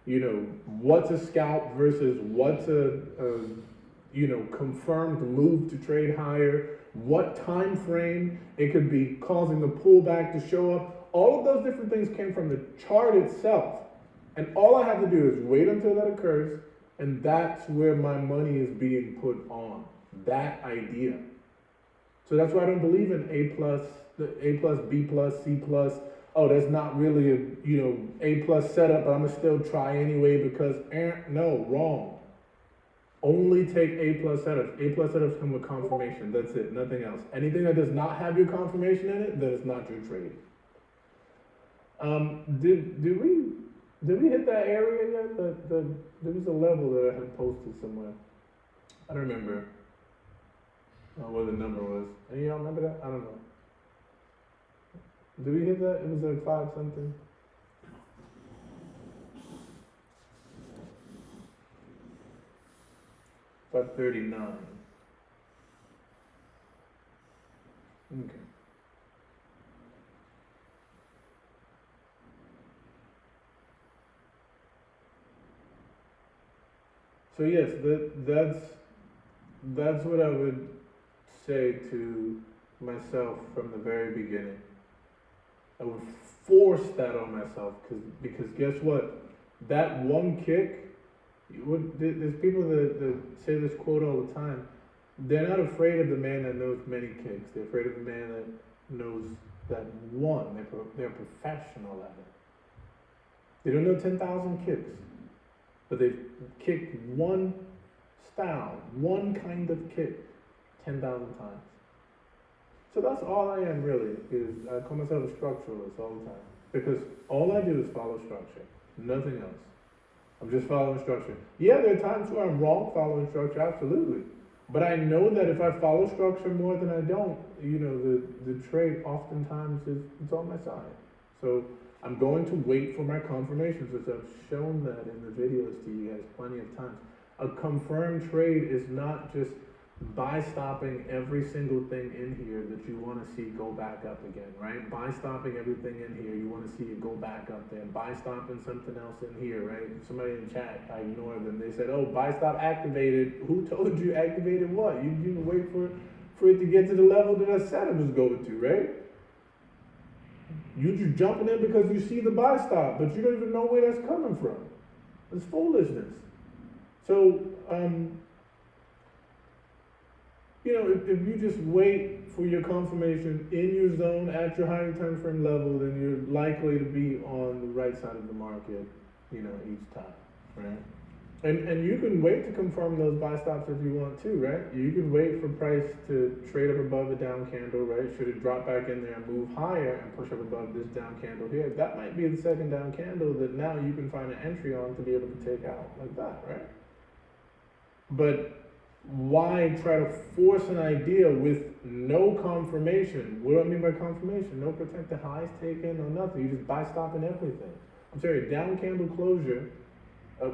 what's a scalp versus what's a confirmed move to trade higher, what time frame it could be causing the pullback to show up. All of those different things came from the chart itself. And all I have to do is wait until that occurs, and that's where my money is being put on, that idea. So that's why I don't believe in A plus, B plus, C plus. Oh, that's not really a A plus setup, but I'm gonna still try anyway because no, wrong. Only take A plus setups. A plus setups come with confirmation. That's it, nothing else. Anything that does not have your confirmation in it, then it's not your trade. Did we hit that area yet? There was a level that I had posted somewhere. I don't remember what the number was. Any of y'all remember that? I don't know. Did we hit that? It was like 5 something. $539. Okay. So yes, that's what I would say to myself from the very beginning. I would force that on myself because guess what? That one kick. There's people that say this quote all the time. They're not afraid of the man that knows many kicks. They're afraid of the man that knows that one. They're professional at it. They don't know 10,000 kicks, but they've kicked one style, one kind of kick, 10,000 times. So that's all I am really. Is I call myself a structuralist all the time because all I do is follow structure, nothing else. I'm just following structure. Yeah, there are times where I'm wrong following structure, absolutely. But I know that if I follow structure more than I don't, the trade oftentimes it's on my side. So I'm going to wait for my confirmations, as I've shown that in the videos to you guys plenty of times. A confirmed trade is not just buy stopping every single thing in here that you want to see go back up again, right? Buy stopping everything in here, you want to see it go back up there. Buy stopping something else in here, right? Somebody in chat, I ignored them. They said, oh, buy stop activated. Who told you activated what? You didn't wait for it to get to the level that I said it was going to, right? You just jumping in because you see the buy stop, but you don't even know where that's coming from. It's foolishness. So, if you just wait for your confirmation in your zone at your higher time frame level, then you're likely to be on the right side of the market, each time, right? And you can wait to confirm those buy stops if you want to, right? You can wait for price to trade up above the down candle, right? Should it drop back in there and move higher and push up above this down candle here, that might be the second down candle that now you can find an entry on to be able to take out like that, right? But why try to force an idea with no confirmation? What do I mean by confirmation? No protected highs taken or nothing. You just buy stopping everything. I'm sorry, down candle closure,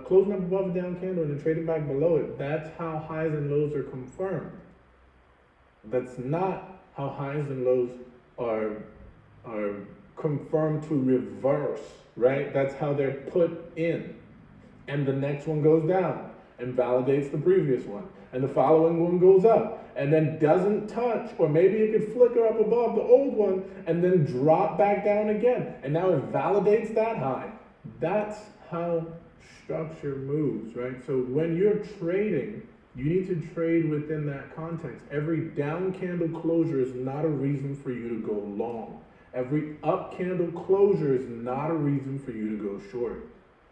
closing up above the down candle and then trading back below it. That's how highs and lows are confirmed. That's not how highs and lows are confirmed to reverse, right? That's how they're put in. And the next one goes down and validates the previous one. And the following one goes up and then doesn't touch, or maybe it could flicker up above the old one and then drop back down again. And now it validates that high. That's how structure moves, right? So when you're trading, you need to trade within that context. Every down candle closure is not a reason for you to go long. Every up candle closure is not a reason for you to go short.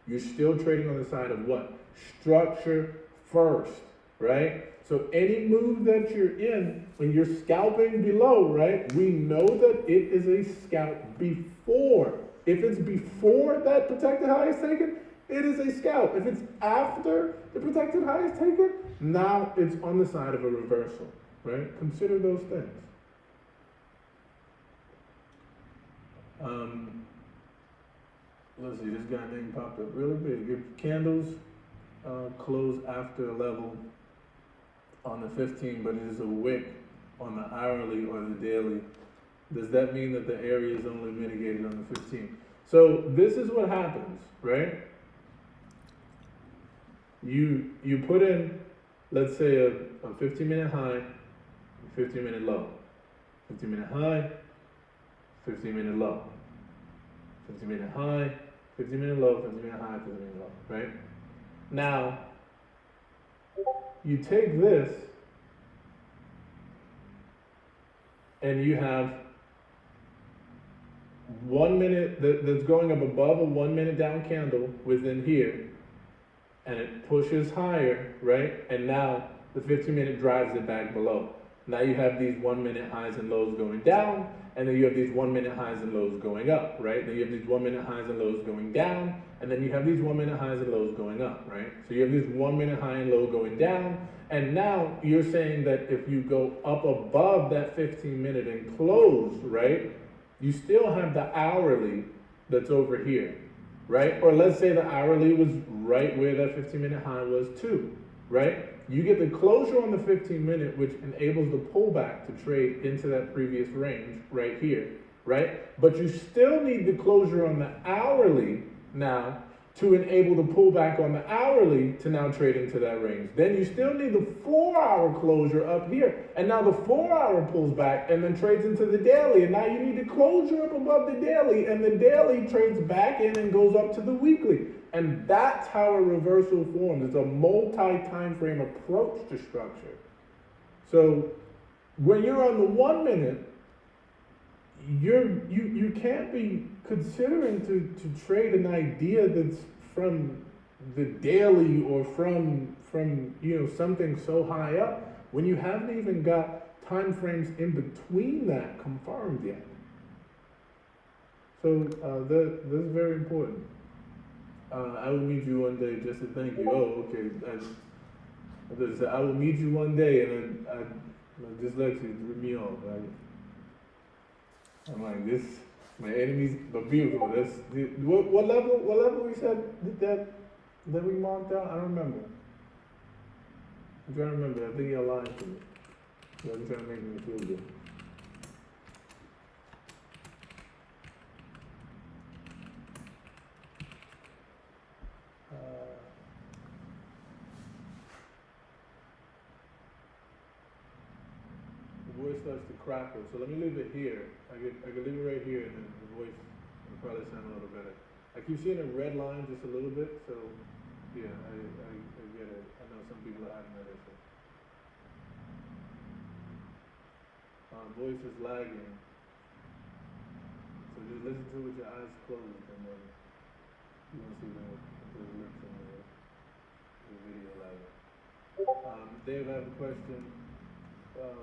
You're still trading on the side of what? Structure first, right? So any move that you're in, when you're scalping below, right, we know that it is a scalp before. If it's before that protected high is taken, it is a scalp. If it's after the protected high is taken, now it's on the side of a reversal, right? Consider those things. Let's see, this guy name popped up really big. If candles close after a level on the 15, but it is a wick on the hourly or the daily, does that mean that the area is only mitigated on the 15? So this is what happens, right? you put in, let's say a 15-minute high, 15-minute low, 15-minute high, 15-minute low, 15-minute high, 15-minute low, 15-minute high, 15-minute low, right? Now, you take this and you have 1 minute that's going up above a 1 minute down candle within here, and it pushes higher, right? And now the 15-minute drives it back below. Now you have these 1 minute highs and lows going down, and then you have these 1 minute highs and lows going up, right? Then you have these 1 minute highs and lows going down, and then you have these 1 minute highs and lows going up, right? So you have this 1 minute high and low going down, and now you're saying that if you go up above that 15-minute and close, right, you still have the hourly that's over here, right? Or let's say the hourly was right where that 15-minute high was too, right? You get the closure on the 15-minute, which enables the pullback to trade into that previous range right here, right? But you still need the closure on the hourly now to enable the pullback on the hourly to now trade into that range. Then you still need the 4-hour closure up here. And now the 4-hour pulls back and then trades into the daily. And now you need the closure up above the daily, and the daily trades back in and goes up to the weekly. And that's how a reversal forms. It's a multi-time frame approach to structure. So when you're on the 1 minute, you can't be considering to trade an idea that's from the daily or from something so high up when you haven't even got time frames in between that confirmed yet. So this is very important. I will meet you one day just to thank you. Oh, okay. I will meet you one day, and my dyslexia threw me off. I'm like, this, my enemies, but beautiful. That's what level we said that we marked out? I don't remember. I'm trying to remember. I think y'all lied to me. Y'all trying to make me feel good. The voice starts to crackle, so let me leave it here. I could leave it right here, and then the voice will probably sound a little better. I keep seeing a red line just a little bit, so yeah, I get it. I know some people are having that issue. Voice is lagging, so just listen to it with your eyes closed, and then you won't see the lips in the video lagging. Dave, I have a question.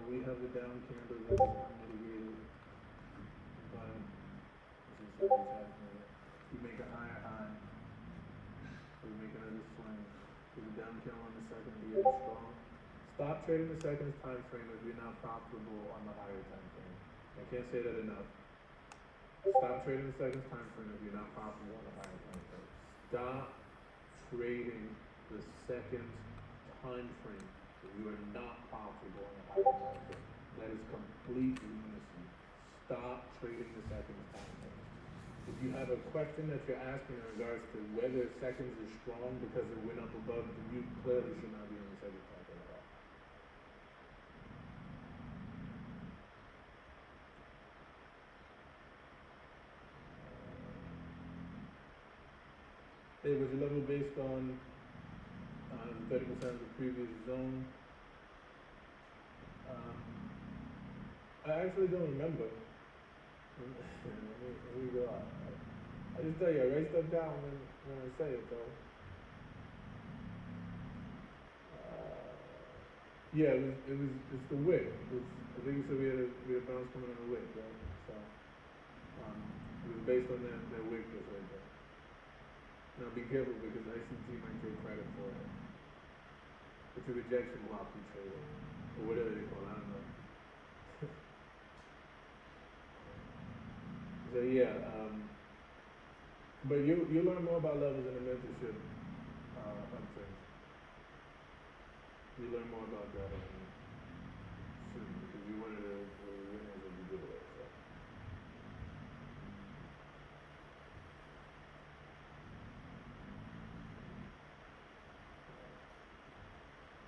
We have the down candle that's unmitigated, but this is what's happening. We make a higher high, we make another swing. With the down candle on the second, we get strong. Stop trading the seconds time frame if you're not profitable on the higher time frame. I can't say that enough. Stop trading the seconds time frame if you're not profitable on the higher time frame. Stop trading the seconds time frame if you are not profitable on the higher time frame. That is completely missing. Stop trading the seconds time frame. If you have a question that you're asking in regards to whether seconds is strong because it went up above, then you clearly should not be in the seconds time frame at all. Hey, was your level based on 30% of the previous zone? I actually don't remember. Let me go out. I just tell you, I write stuff down when I say it, though. Yeah, it's the wick. I think you said we had a bounce coming on the wick, right? So, it was based on that wick that's right there. Now be careful because ICT might take credit for it. It's a rejection whoppy trader, or whatever they call it, I don't know. So yeah, but you learn more about levels in the mentorship things. You learn more about that soon because you're one of the winners of the giveaway. So.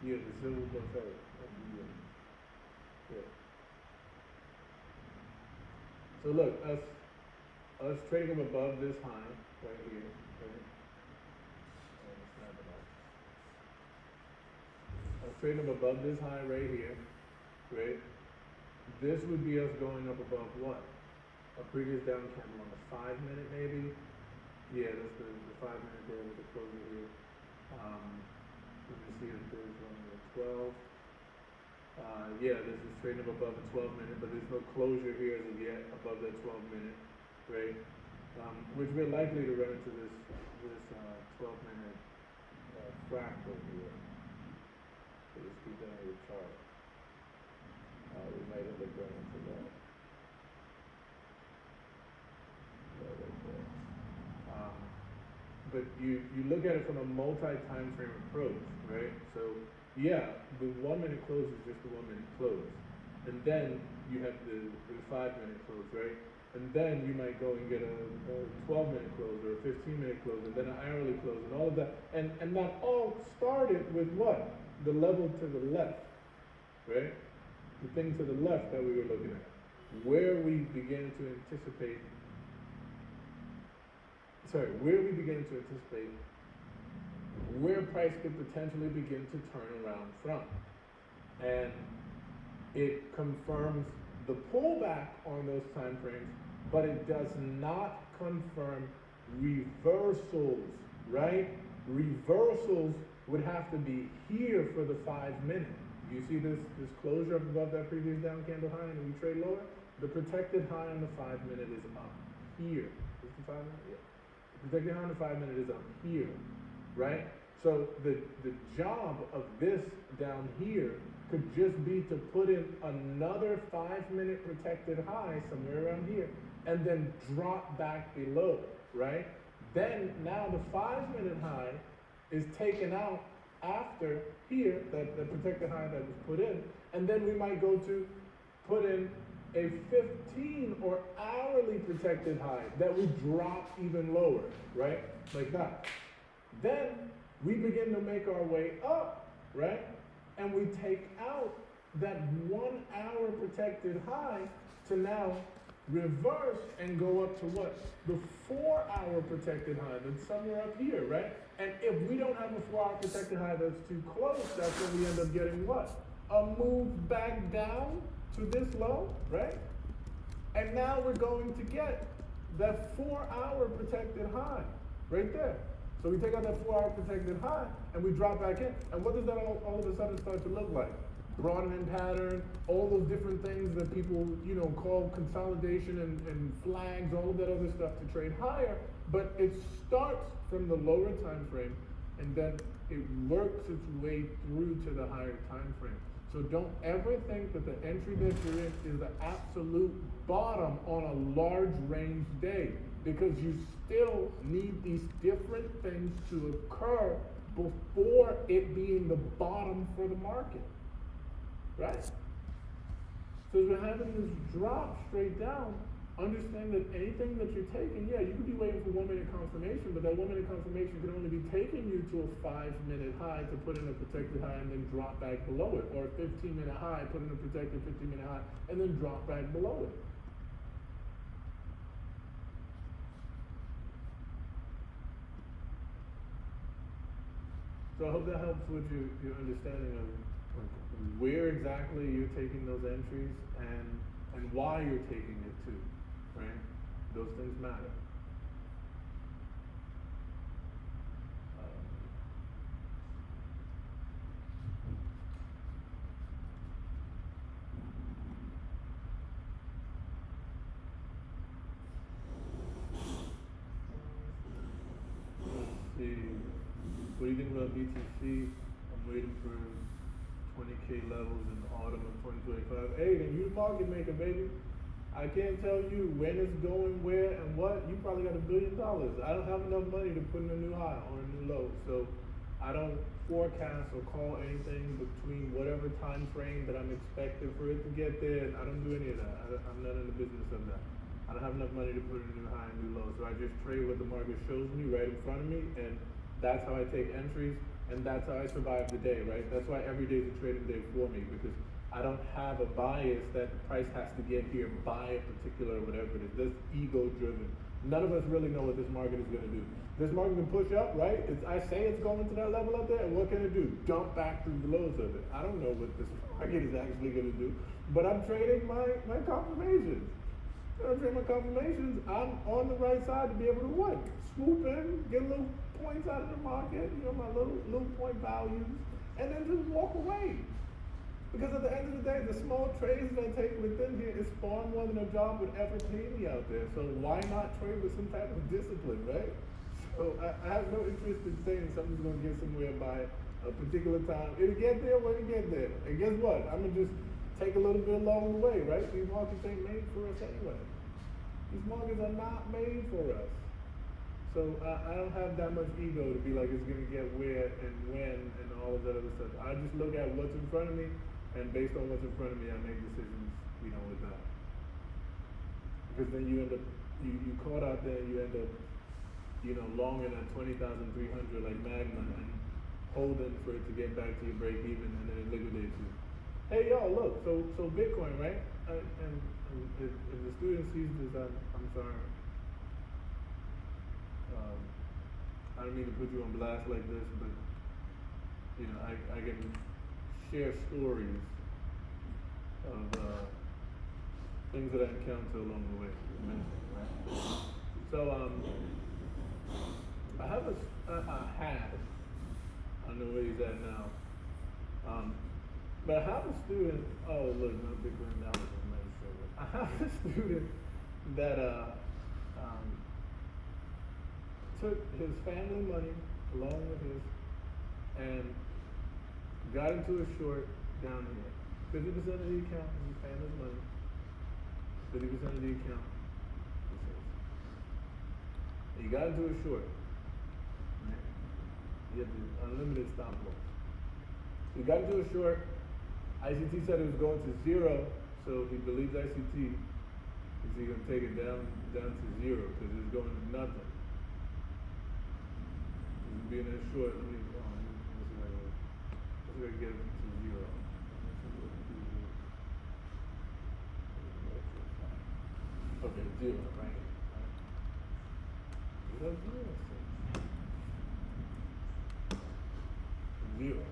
Yeah, the silver buffet. Yeah. So look, us trading them above this high right here, right? Let's snap it out. Us trading them above this high right here, right? This would be us going up above what? A previous down candle on the 5 minute maybe? Yeah, that's the 5 minute there with the closure here. Let me see if there's one in the 12. Yeah, this is trading up above the 12 minute, but there's no closure here as of yet above that 12 minute, right? Which we're likely to run into this 12 minute fractal here. So just keep that on your chart. We might end up running into that. Right there. But you look at it from a multi-time frame approach, right? So yeah, the 1 minute close is just the 1 minute close. And then you have the 5 minute close, right? And then you might go and get a 12 minute close or a 15 minute close and then an hourly close and all of that. And that all started with what? The level to the left, right? The thing to the left that we were looking at. Where we began to anticipate where price could potentially begin to turn around from. And it confirms the pullback on those time frames, but it does not confirm reversals, right? Reversals would have to be here for the 5 minute. You see this closure up above that previous down candle high and we trade lower? The protected high on the 5 minute is up here. Is the 5 minute? Yeah. The protected high on the 5 minute is up here, right? So the job of this down here could just be to put in another 5 minute protected high somewhere around here and then drop back below, right? Then now the 5 minute high is taken out after here, that the protected high that was put in, and then we might go to put in a 15 or hourly protected high that would drop even lower, right? Like that. Then we begin to make our way up, right? And we take out that 1 hour protected high to now reverse and go up to what? The 4 hour protected high that's somewhere up here, right? And if we don't have a 4 hour protected high that's too close, that's when we end up getting what? A move back down to this low, right? And now we're going to get that 4 hour protected high right there. So we take out that 4 hour protected high and we drop back in. And what does that all of a sudden start to look like? Broadening pattern, all those different things that people, call consolidation and flags, all of that other stuff to trade higher. But it starts from the lower time frame and then it works its way through to the higher time frame. So don't ever think that the entry that you're in is the absolute bottom on a large range day, because you still need these different things to occur before it being the bottom for the market, right? So as we're having this drop straight down, understand that anything that you're taking, yeah, you could be waiting for 1 minute confirmation, but that 1 minute confirmation could only be taking you to a 5 minute high to put in a protected high and then drop back below it, or a 15 minute high, put in a protected 15 minute high, and then drop back below it. So I hope that helps with your understanding of where exactly you're taking those entries and why you're taking it too, right? Those things matter. Let's see. What do you think about BTC? I'm waiting for 20K levels in the autumn of 2025. Hey, then you market maker, baby. I can't tell you when it's going, where, and what. You probably got $1 billion. I don't have enough money to put in a new high or a new low. So I don't forecast or call anything between whatever time frame that I'm expecting for it to get there. I don't do any of that. I'm not in the business of that. I don't have enough money to put in a new high and new low. So I just trade what the market shows me right in front of me. And That's how I take entries, and that's how I survive the day, right? That's why every day is a trading day for me, because I don't have a bias that the price has to get here by a particular whatever it is. That's ego driven. None of us really know what this market is going to do. This market can push up, right? I say it's going to that level up there, and what can it do? Jump back through the lows of it. I don't know what this market is actually going to do, but I'm trading my confirmations. I'm trading my confirmations. I'm on the right side to be able to what? Swoop in, get little points out of the market, my little point values, and then just walk away. Because at the end of the day, the small trades that I take within here is far more than a job would ever pay me out there. So why not trade with some type of discipline, right? So I have no interest in saying something's going to get somewhere by a particular time. It'll get there when it get there. And guess what? I'm going to just take a little bit along the way, right? These markets ain't made for us anyway. These markets are not made for us. So I don't have that much ego to be like it's going to get where and when and all of that other stuff. I just look at what's in front of me, and based on what's in front of me, I make decisions, with that. Because then you end up, you caught out there, you end up, longing at 20,300 like Magma and holding for it to get back to your break even, and then it liquidates you. Hey y'all, look, so Bitcoin, right? And if the student sees this, I'm sorry. I don't mean to put you on blast like this, but I can share stories of things that I encounter along the way. Right? So I have I don't know where he's at now. But I have a student. Oh look, no Bitcoin now. I have a student that took his family money along with his and got into a short down here. 50% of the account is his family's money. 50% of the account is his. He got into a short. Right? He had the unlimited stop loss. He got into a short. ICT said it was going to zero, so he believes ICT is he going to take it down to zero because it's going to nothing. He's being that short. Let me see if I can get it to zero. Okay, zero, right? Is that zero? Zero.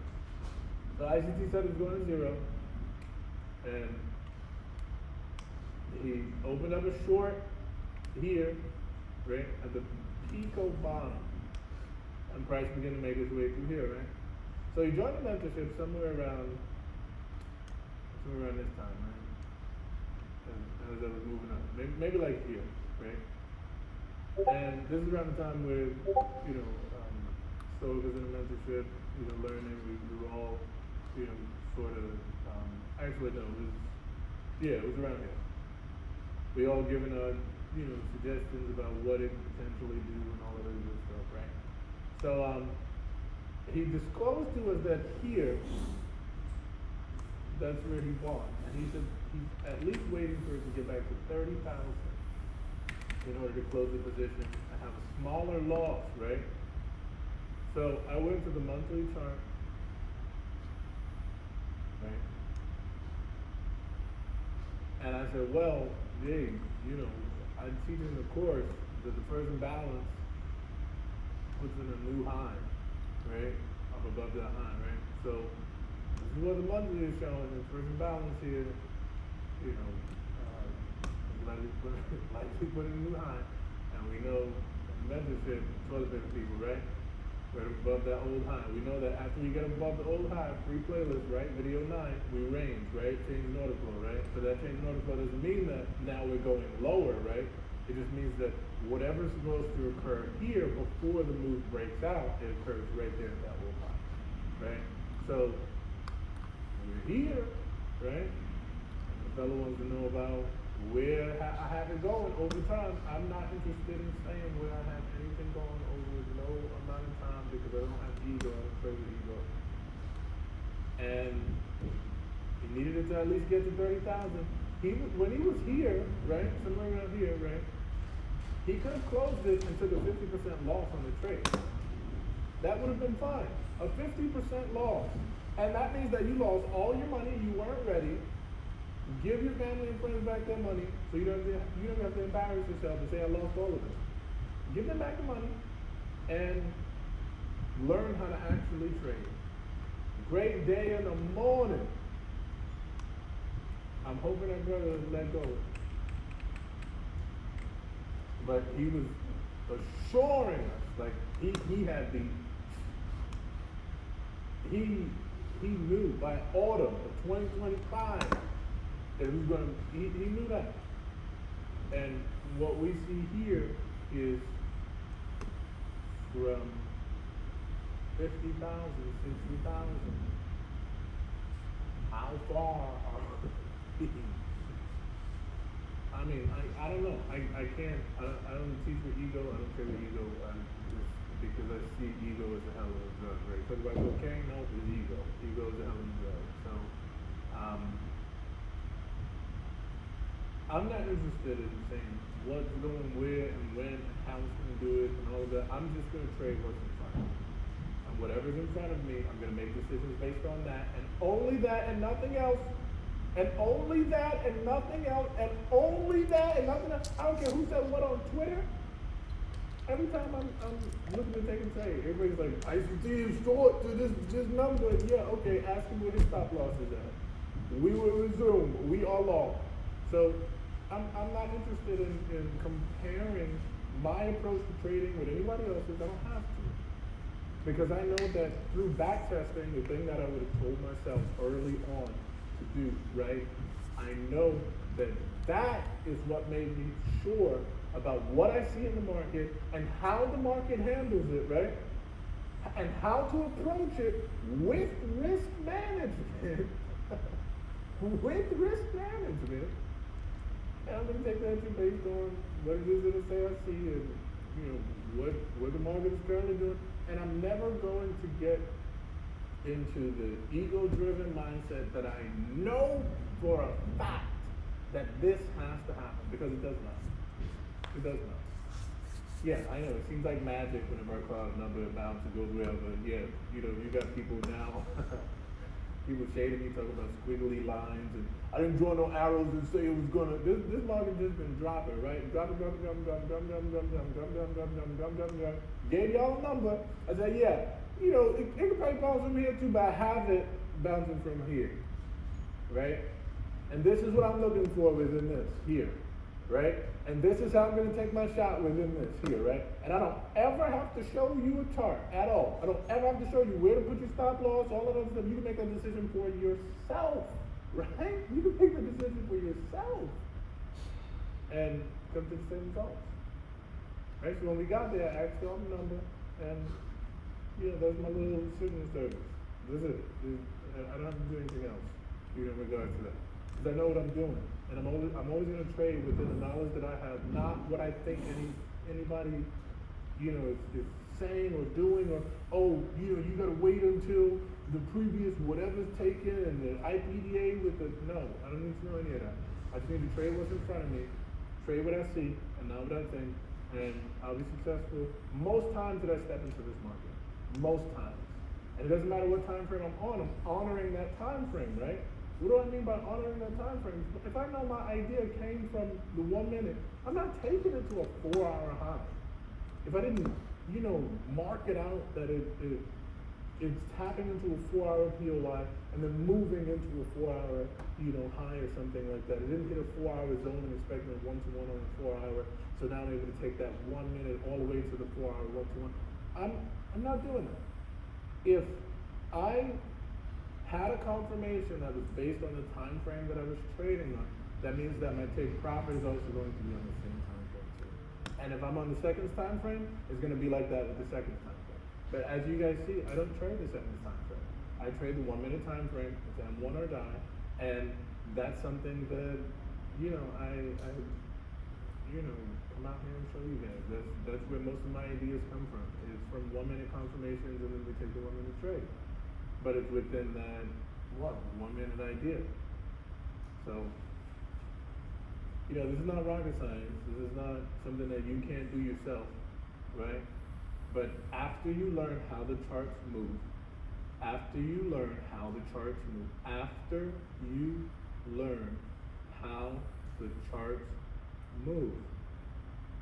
So ICT said it was going to zero, and he opened up a short here, right, at the Pico bottom, and price began to make its way through here, right? So he joined the mentorship somewhere around this time, right? As I was moving up, maybe like here, right? And this is around the time where, Stoic was in the mentorship, learning. We were all, sort of, actually no, it was around here. We all given suggestions about what it could potentially do and all of that good stuff, right? So he disclosed to us that here, that's where he bought. And he said he's at least waiting for it to get back to 30,000 in order to close the position and have a smaller loss, right? So I went to the monthly chart, right? And I said, well, Jay, I teach in the course that the first imbalance puts in a new high, right? Up above that high, right? So this is what the monthly is showing. The first imbalance here, likely put in a new high. And we know mentorship, toilet paper people, right? Right above that old high. We know that after you get above the old high, free playlist, right? Video 9, we range, right? Change in order flow, right? So that change in order flow doesn't mean that now we're going lower, right? It just means that whatever's supposed to occur here before the move breaks out, it occurs right there at that old high, right? So we're here, right? The fellow wants to know about where I have it going over time. I'm not interested in saying where I have anything going over no amount of time because I don't have ego. I don't play with ego. And he needed it to at least get to 30,000. When he was here, right, somewhere around here, right, he could have closed it and took a 50% loss on the trade, that would have been fine. A 50% loss. And that means that you lost all your money, you weren't ready. Give your family and friends back their money so you don't have to embarrass yourself and say I lost all of it. Give them back the money and learn how to actually trade. Great day in the morning. I'm hoping that brother will let go. But he was assuring us, like he had the, he knew by autumn of 2025 that he was gonna, he knew that. And what we see here is from 50,000, 60,000. How far are we? I mean, I don't know. I can't, I don't teach with ego. I don't care with ego. Because I see ego as a hell of a drug, right? Talk about cocaine, no, it's ego. Ego is a hell of a drug. So, I'm not interested in saying what's going where and when and how it's going to do it and all of that. I'm just going to trade what's in front of me. And whatever's in front of me, I'm going to make decisions based on that, and only that and nothing else. And only that and nothing else, and only that and nothing else. I don't care who said what on Twitter. Every time I'm looking to take a trade, everybody's like, ICT is short to this number. Yeah, okay, ask him where his stop loss is at. We will resume. We are long. So I'm not interested in comparing my approach to trading with anybody else's. I don't have to. Because I know that through back testing, the thing that I would have told myself early on to do, right? I know that that is what made me sure about what I see in the market and how the market handles it, right? And how to approach it with risk management. With risk management. And I'm going to take that based on what it is that I say I see and, you know, what the market is currently doing. And I'm never going to get into the ego-driven mindset that I know for a fact that this has to happen, because it does not. It does not. Yeah, I know, it seems like magic whenever I call a number and bounce, it goes well, but yeah, you know, you got people now, people shading me, talking about squiggly lines, and I didn't draw no arrows and say it was gonna, this market just been dropping, right? Dropping. Gave y'all a number. I said, yeah, you know, it could probably bounce from here too, but I have it bouncing from here, right? And this is what I'm looking for within this, here, right? And this is how I'm going to take my shot within this, here, right? And I don't ever have to show you a chart at all. I don't ever have to show you where to put your stop loss, all of that stuff. You can make that decision for yourself, right? You can make the decision for yourself and come to the same results. Right? So when we got there, I asked y'all the number, and yeah, that's my little signal service. That's it. I don't have to do anything else, you know, in regards to that. Because I know what I'm doing. And I'm always going to trade within the knowledge that I have, not what I think anybody, you know, is saying or doing, or, oh, you know, you got to wait until the previous whatever's taken and the IPDA with the, no, I don't need to know any of that. I just need to trade what's in front of me, trade what I see, and not what I think, and I'll be successful. Most times that I step into this market. Most times. And it doesn't matter what time frame I'm on, I'm honoring that time frame, right? What do I mean by honoring that time frame? If I know my idea came from the 1 minute, I'm not taking it to a 4-hour high. If I didn't, you know, mark it out that it's tapping into a 4-hour POI and then moving into a 4-hour, you know, high or something like that. It didn't hit a 4-hour zone and expecting a 1-to-1 on a 4-hour. So now I'm able to take that 1 minute all the way to the 4-hour 1-to-1. I'm not doing that. If I had a confirmation that was based on the time frame that I was trading on, that means that my take profit is also going to be on the same time frame too. And if I'm on the second time frame, it's going to be like that with the second time frame. But as you guys see, I don't trade the second time frame. I trade the 1 minute time frame. It's on one or die, and that's something that, you know, I you know, come out here and show you guys. That's where most of my ideas come from. It's from 1 minute confirmations, and then we take the 1 minute trade. But it's within that, 1 minute idea. So, you know, this is not rocket science. This is not something that you can't do yourself, right? But after you learn how the charts move, after you learn how the charts move, after you learn how the charts move,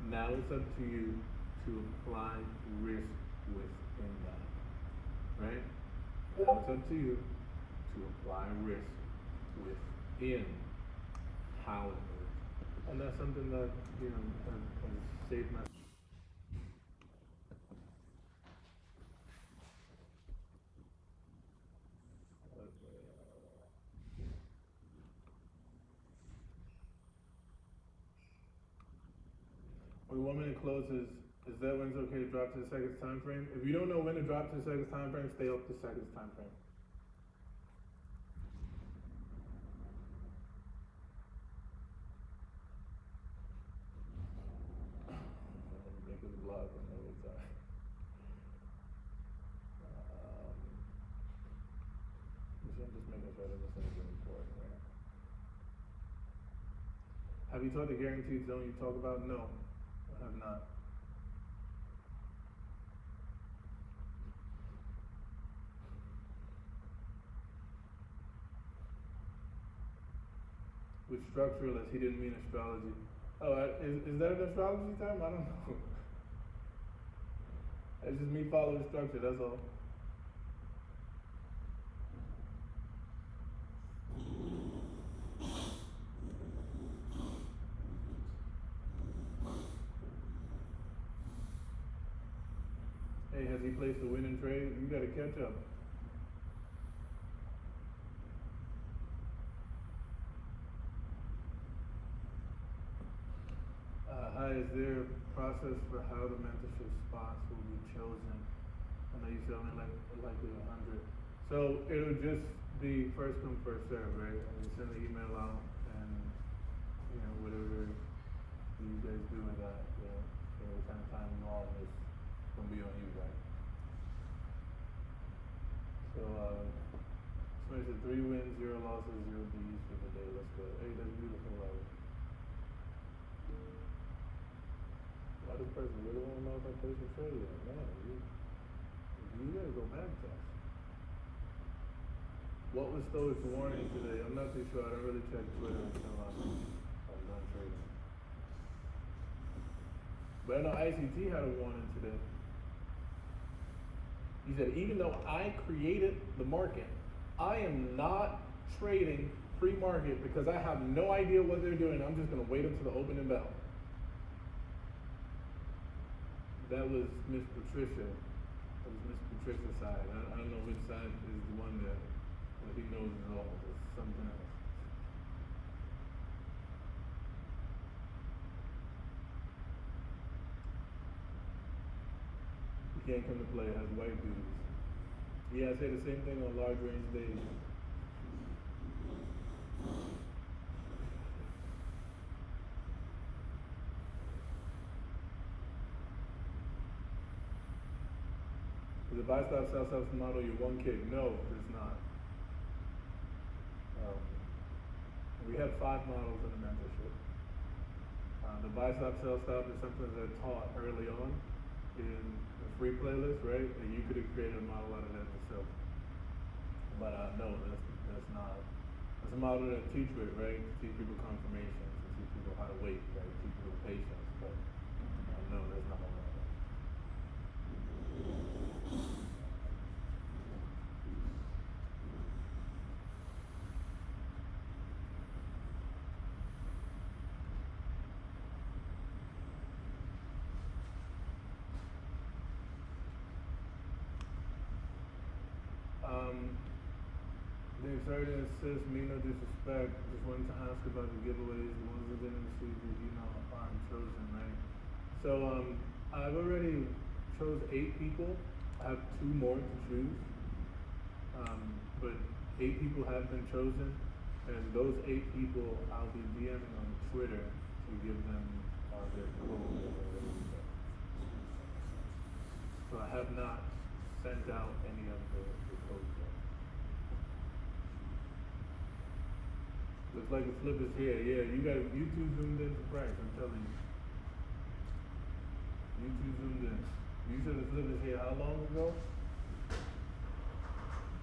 now it's up to you to apply risk within that, right? Now it's up to you to apply risk within how it moves. And that's something that, has saved my. When 1 minute closes, is that when it's okay to drop to the seconds time frame? If you don't know when to drop to the seconds time frame, stay up to seconds time frame. Make this blog on the other side. I'm just making sure that this is important, right? Have you taught the guaranteed zone you talk about? No, I have not. With structuralist, he didn't mean astrology. Oh, is that an astrology term? I don't know. It's just me following structure, that's all. Hey, has he placed a winning trade? You gotta catch up. Hi, is there a process for how the mentorship spots will be chosen? I know you said only likely 100. So it'll just be first come, first serve, right? And you send the email out and, whatever you guys do with that, what kind of time you all is gonna be on you, right? So, somebody said 3 wins, 0 losses, 0 Ds for the day. Let's go. Hey, that's beautiful, Robert. Why this person really want to know if I place a trade yet? Man, you gotta go back to us. What was Stoic's warning today? I'm not too sure. I don't really check Twitter until I'm done trading. But I know ICT had a warning today. He said, even though I created the market, I am not trading pre-market because I have no idea what they're doing. I'm just gonna wait until the opening bell. That was Miss Patricia. That was Miss Patricia's side. I don't know which side is the one that he knows it all. It's something else. You can't come to play, it has white dudes. Yeah, I say the same thing on large range days. Is the buy stop sell stop model your one kick? No, it's not. We have 5 models in the mentorship. The buy stop sell stop is something that I taught early on in the free playlist, right? And you could have created a model out of that yourself. But no, that's not. That's a model that I teach with, right? To teach people confirmation, to teach people how to wait, right? To teach people patience. But no, that's not my model. Dave, sorry to insist, me no disrespect. Just wanted to ask about the giveaways, the ones that didn't receive aren't chosen, right? So I've already chose 8 people. I have 2 more to choose. But 8 people have been chosen, and those 8 people I'll be DMing on Twitter to give them their code. So I have not sent out any of the codes yet. Looks like the flip is here. Yeah, you 2 zoomed in for price, I'm telling you. You 2 zoomed in. You said the flip is here how long ago?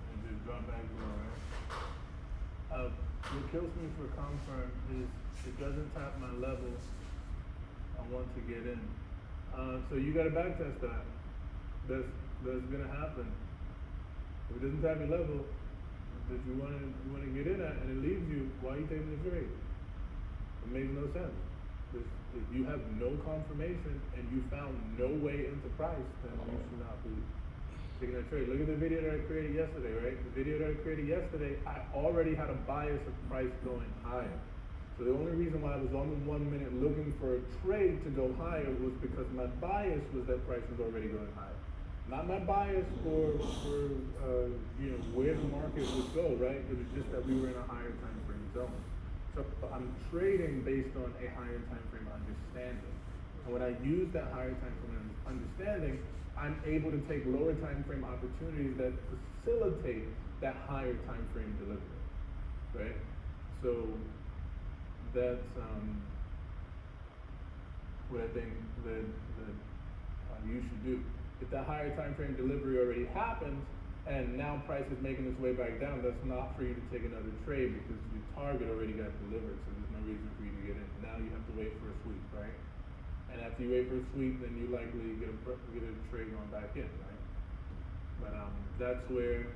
And just drop back below, right? What kills me for confirm is it doesn't tap my level I want to get in. So you gotta backtest that. That's gonna happen. If it doesn't tap your level that you wanna get in at and it leaves you, why are you taking the trade? It makes no sense. If you have no confirmation and you found no way into price, then you should not be taking that trade. Look at the video that I created yesterday, right? The video that I created yesterday, I already had a bias of price going higher. So the only reason why I was on the 1 minute looking for a trade to go higher was because my bias was that price was already going higher. Not my bias for where the market would go, right? It was just that we were in a higher time frame zone. So I'm trading based on a higher time frame understanding. And when I use that higher time frame understanding, I'm able to take lower time frame opportunities that facilitate that higher time frame delivery, right? So that's what I think that you should do. If that higher time frame delivery already happens, and now price is making its way back down, that's not for you to take another trade because your target already got delivered, so there's no reason for you to get in. Now you have to wait for a sweep, right? And after you wait for a sweep, then you likely get a trade going back in, right? But that's where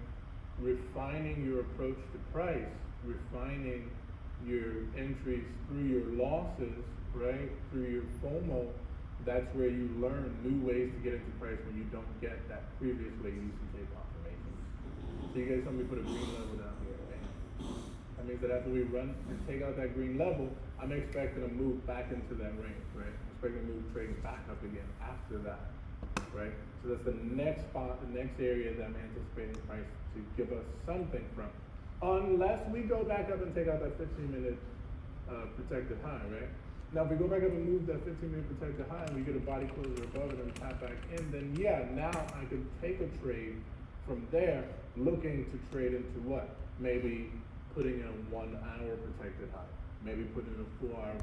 refining your approach to price, refining your entries through your losses, right? Through your FOMO, that's where you learn new ways to get into price when you don't get that previous way you used to take confirmation. So you guys saw me put a green level down here, right? That means that after we run and take out that green level, I'm expecting to move back into that range, right? I'm expecting to move trading back up again after that, right? So that's the next spot, the next area that I'm anticipating price to give us something from. Unless we go back up and take out that 15-minute protected high, right? Now, if we go back up and move that 15-minute protected high and we get a body closure above it and tap back in, then yeah, now I can take a trade from there, looking to trade into what? Maybe putting in a 1 hour protected high, maybe putting in a 4 hour